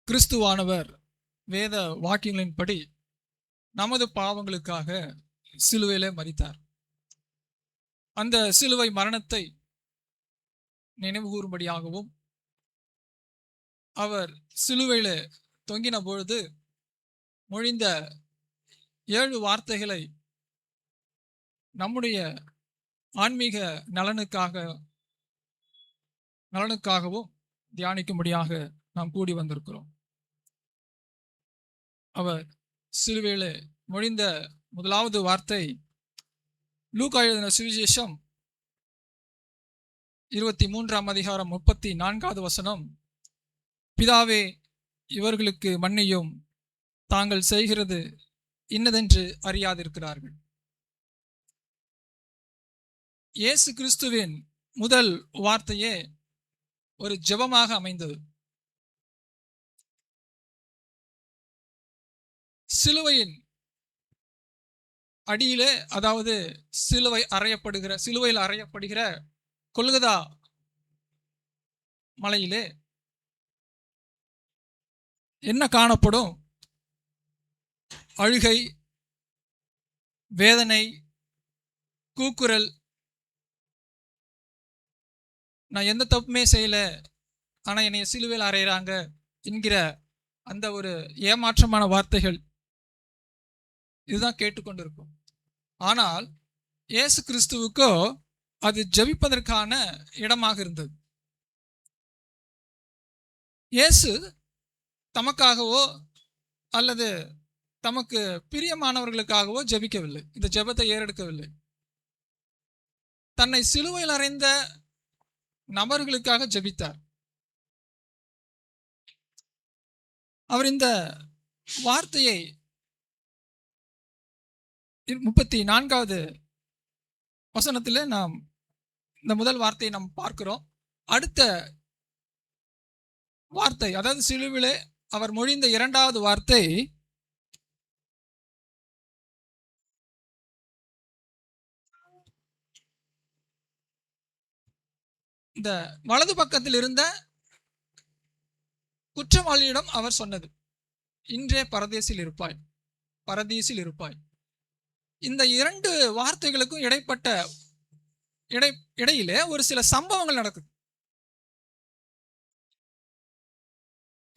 கிறிஸ்துவானவர் வேத வாக்கியங்களின்படி நமது பாவங்களுக்காக சிலுவையிலே மரித்தார். அந்த சிலுவை மரணத்தை நினைவு கூறும்படியாகவும் அவர் சிலுவையிலே தொங்கின பொழுது மொழிந்த 7 வார்த்தைகளை நம்முடைய ஆன்மீக நலனுக்காகவும் தியானிக்கும்படியாக நாம் கூடி வந்திருக்கிறோம். அவர் சிலுவையிலே மொழிந்த முதலாவது வார்த்தை லூக்கா எழுதின சுவிசேஷம் 23ஆம் அதிகாரம் 34வது வசனம், பிதாவே இவர்களுக்கு மன்னியும், தாங்கள் செய்கிறது இன்னதென்று அறியாதிருக்கிறார்கள். இயேசு கிறிஸ்துவின் முதல் வார்த்தையே ஒரு ஜெபமாக அமைந்தது. சிலுவையின் அடியிலே, அதாவது சிலுவையில் அறையப்படுகிற கொல்கதா மலையிலே என்ன காணப்படும்? அழுகை, வேதனை, கூக்குரல். நான் எந்த தப்புமே செய்யல, ஆனா என்னைய சிலுவையில் அறையிறாங்க என்கிற அந்த ஒரு ஏமாற்றமான வார்த்தைகள் இதுதான் கேட்டுக்கொண்டிருக்கும். ஆனால் இயேசு கிறிஸ்துவுக்கோ அது ஜெபிப்பதற்கான இடமாக இருந்தது. இயேசு தமக்காகவோ அல்லது தமக்கு பிரியமானவர்களுக்காகவோ ஜெபிக்கவில்லை, இந்த ஜெபத்தை ஏறெடுக்கவில்லை. தன்னை சிலுவையில் அறைந்த நபர்களுக்காக ஜெபித்தார். அவர் இந்த வார்த்தையை 34வது வசனத்தில் நாம் இந்த முதல் வார்த்தையை நாம் பார்க்கிறோம். அடுத்த வார்த்தை, அதாவது சிலுவிலே அவர் மொழிந்த 2வது வார்த்தை இந்த வலது பக்கத்தில் இருந்த குற்றவாளியிடம் அவர் சொன்னது, இன்றே பரதீசில் இருப்பாய். இந்த 2 வார்த்தைகளுக்கும் இடையிலே ஒரு சில சம்பவங்கள் நடக்குது.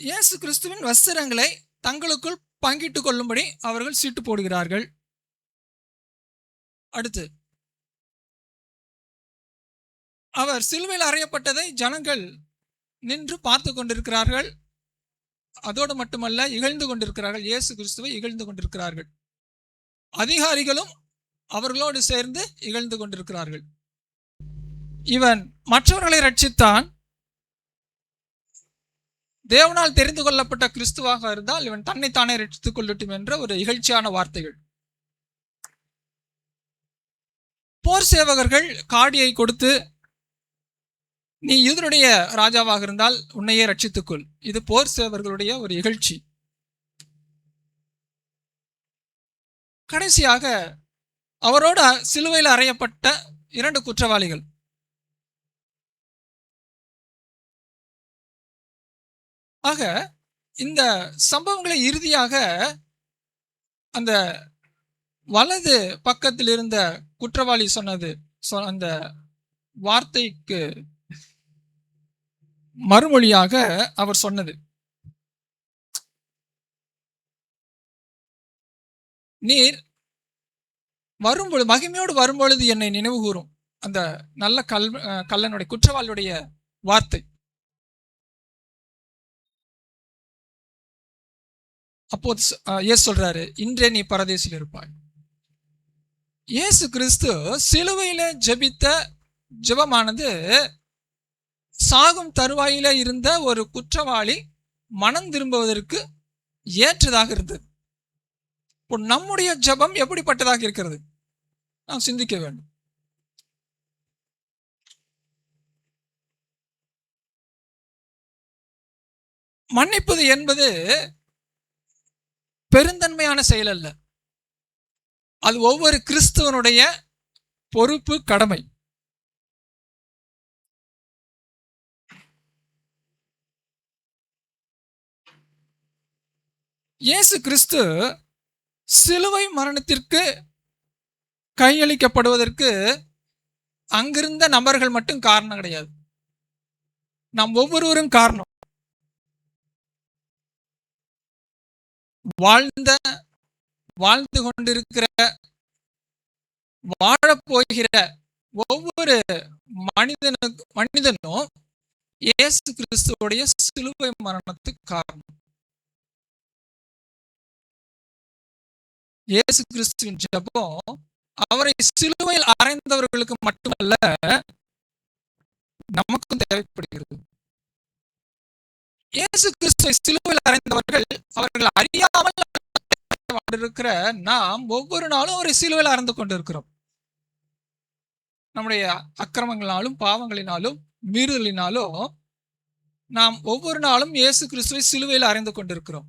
இயேசு கிறிஸ்துவின் வஸ்திரங்களை தங்களுக்குள் பங்கிட்டுக் கொள்ளும்படி அவர்கள் சீட்டு போடுகிறார்கள். அடுத்து அவர் சிலுவையில் அறையப்பட்டதை ஜனங்கள் நின்று பார்த்து கொண்டிருக்கிறார்கள். அதோடு மட்டுமல்ல, இகழ்ந்து கொண்டிருக்கிறார்கள். இயேசு கிறிஸ்துவை இகழ்ந்து கொண்டிருக்கிறார்கள். அதிகாரிகளும் அவர்களோடு சேர்ந்து இகழ்ந்து கொண்டிருக்கிறார்கள். இவன் மற்றவர்களை ரட்சித்தான், தேவனால் தெரிந்து கொள்ளப்பட்ட கிறிஸ்துவாக இருந்தால் இவன் தன்னைத்தானே ரட்சித்துக் கொள்ளட்டும் என்ற ஒரு இகழ்ச்சியான வார்த்தைகள். போர் சேவகர்கள் காடியை கொடுத்து, நீ யூதருடைய ராஜாவாக இருந்தால் உன்னையே ரட்சித்துக்கொள். இது போர் சேவர்களுடைய ஒரு இகழ்ச்சி. கடைசியாக அவரோட சிலுவையில் அறையப்பட்ட 2 குற்றவாளிகள். ஆக இந்த சம்பவங்களை இறுதியாக அந்த வலது பக்கத்தில் இருந்த குற்றவாளி சொன்னது, அந்த வார்த்தைக்கு மறுமொழியாக அவர் சொன்னது, நீர் வரும்பொழுது, மகிமையோடு வரும்பொழுது என்னை நினைவு கூறும். அந்த நல்ல கல்லனுடைய குற்றவாளியுடைய வார்த்தை. அப்போது இயேசு சொல்றாரு, இன்றே நீ பரதேசில் இருப்பாய். இயேசு கிறிஸ்து சிலுவையில ஜெபித்த ஜெபமானது சாகும் தருவாயில இருந்த ஒரு குற்றவாளி மனம் திரும்புவதற்கு ஏற்றதாக இருந்தது. இப்போ நம்முடைய ஜெபம் எப்படிப்பட்டதாக இருக்கிறது நாம் சிந்திக்க வேண்டும். மன்னிப்பது என்பது பெருந்தன்மையான செயல் அல்ல, அது ஒவ்வொரு கிறிஸ்துவனுடைய பொறுப்பு, கடமை. இயேசு கிறிஸ்து சிலுவை மரணத்திற்கு கையளிக்கப்படுவதற்கு அங்கிருந்த நபர்கள் மட்டும் காரணம் கிடையாது. நாம் ஒவ்வொருவரும் காரணம். வாழ்ந்து கொண்டிருக்கிற, வாழப்போகிற ஒவ்வொரு மனிதனும் இயேசு கிறிஸ்துவோடைய சிலுவை மரணத்துக்கு காரணம். இயேசு கிறிஸ்துவின் ஜெபம் அவரை சிலுவையில் அறைந்தவர்களுக்கு மட்டுமல்ல, நமக்கும் தேவைப்படுகிறது. இயேசு கிறிஸ்துவை சிலுவையில் அறைந்தவர்கள் அவர்கள் அறியாமல் இருக்கிற நாம் ஒவ்வொரு நாளும் அவரை சிலுவையில் அறைந்து கொண்டிருக்கிறோம். நம்முடைய அக்கிரமங்களினாலும் பாவங்களினாலும் மீறுதலினாலும் நாம் ஒவ்வொரு நாளும் இயேசு கிறிஸ்துவை சிலுவையில் அறைந்து கொண்டிருக்கிறோம்.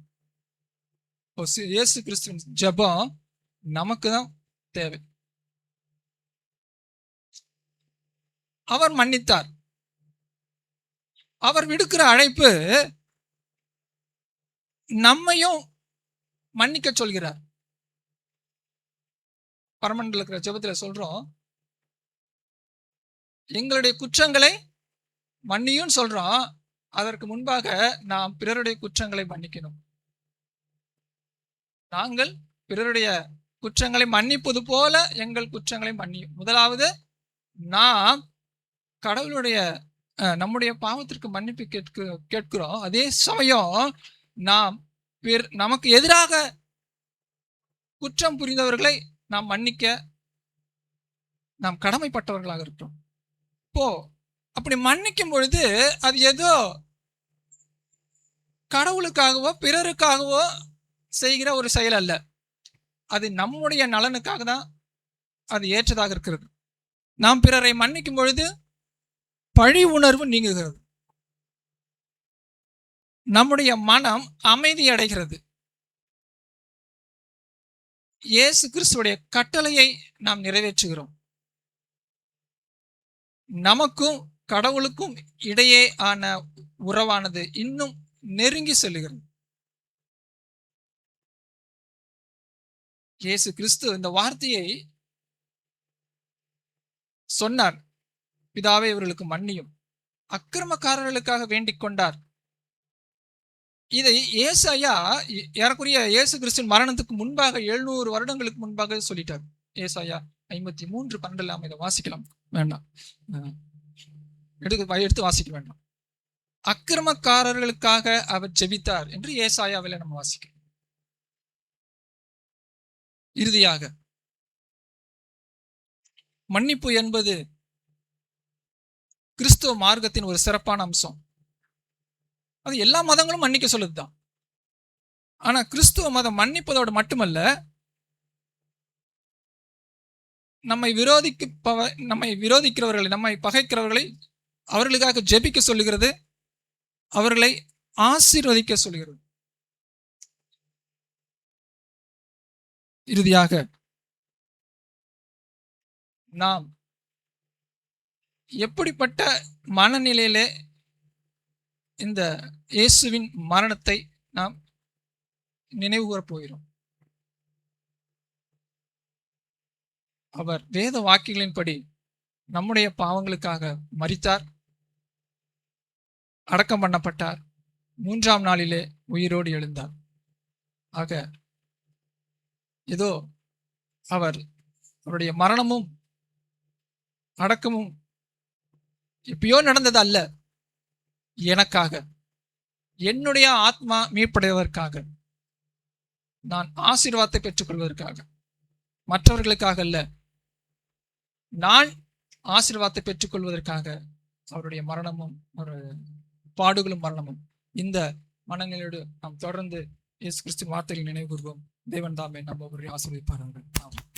இயேசு கிறிஸ்துவின் ஜெபம் நமக்கு தான் தேவை. அவர் மன்னித்தார். அவர் விடுக்கிற அழைப்பு நம்மையும் மன்னிக்க சொல்கிறார். பரமண்டல இருக்கிற ஜெபத்துல சொல்றோம், எங்களுடைய குற்றங்களை மன்னியும் சொல்றோம். அதற்கு முன்பாக நாம் பிறருடைய குற்றங்களை மன்னிக்கணும். நாங்கள் பிறருடைய குற்றங்களை மன்னிப்பது போல எங்கள் குற்றங்களை மன்னியும். முதலாவது நாம் கடவுளுடைய நம்முடைய பாவத்திற்கு மன்னிப்பு கேட்கிறோம். அதே சமயம் நாம் நமக்கு எதிராக குற்றம் புரிந்தவர்களை நாம் மன்னிக்க நாம் கடமைப்பட்டவர்களாக இருக்கிறோம். இப்போ அப்படி மன்னிக்கும் பொழுது அது ஏதோ கடவுளுக்காகவோ பிறருக்காகவோ செய்கிற ஒரு செயல் அல்ல. அது நம்முடைய நலனுக்காக தான் அது ஏற்றதாக இருக்கிறது. நாம் பிறரை மன்னிக்கும் பொழுது பழி உணர்வு நீங்குகிறது. நம்முடைய மனம் அமைதி அடைகிறது. இயேசு கிறிஸ்துவுடைய கட்டளையை நாம் நிறைவேற்றுகிறோம். நமக்கும் கடவுளுக்கும் இடையே ஆன உறவானது இன்னும் நெருங்கி செல்லுகிறது. இயேசு கிறிஸ்து இந்த வார்த்தையை சொன்னார், பிதாவே இவர்களுக்கு மன்னியும். அக்கிரமக்காரர்களுக்காக வேண்டிக் கொண்டார். இதை ஏசாயா ஏறக்குறைய இயேசு கிறிஸ்துவின் மரணத்துக்கு முன்பாக 700 வருடங்களுக்கு முன்பாக சொல்லிட்டார். ஏசாயா 53:12 இதை வாசிக்கலாம். வேண்டாம், எடுத்து வாசிக்க வேண்டாம். அக்கிரமக்காரர்களுக்காக அவர் ஜெபித்தார் என்று ஏசாயாவில் நம்ம வாசிக்கிறோம். இறுதியாக மன்னிப்பு என்பது கிறிஸ்துவ மார்க்கத்தின் ஒரு சிறப்பான அம்சம். அது எல்லா மதங்களும் மன்னிக்க சொல்லுதுதான். ஆனா கிறிஸ்துவ மதம் மன்னிப்பதோடு மட்டுமல்ல, நம்மை விரோதிக்கிறவர்களை, நம்மை பகைக்கிறவர்களை அவர்களுக்காக ஜெபிக்க சொல்லுகிறது, அவர்களை ஆசீர்வதிக்க சொல்லுகிறது. இறுதியாக நாம் எப்படிப்பட்ட மனநிலையிலே இந்த இயேசுவின் மரணத்தை நாம் நினைவு கூறப் போகிறோம்? அவர் வேத வாக்கியங்களின்படி நம்முடைய பாவங்களுக்காக மரித்தார், அடக்கம் பண்ணப்பட்டார், 3ஆம் நாளிலே உயிரோடு எழுந்தார். ஆக ஏதோ அவருடைய மரணமும் அடக்கமும் எப்பயோ நடந்தது அல்ல. எனக்காக, என்னுடைய ஆத்மா மீட்படைவதற்காக, நான் ஆசீர்வாதத்தை பெற்றுக்கொள்வதற்காக, மற்றவர்களுக்காக அல்ல, நான் ஆசீர்வாதத்தை பெற்றுக்கொள்வதற்காக அவருடைய மரணமும் ஒரு பாடுகளும் மரணமும். இந்த மனநிலையோடு நாம் தொடர்ந்து இயேசு கிறிஸ்துவின் வார்த்தைகளை நினைவு கூறுவோம். தேவன் தாமே நம்ம ஒவ்வொருவரையும் ஆசீர்வதிப்பார்கள்.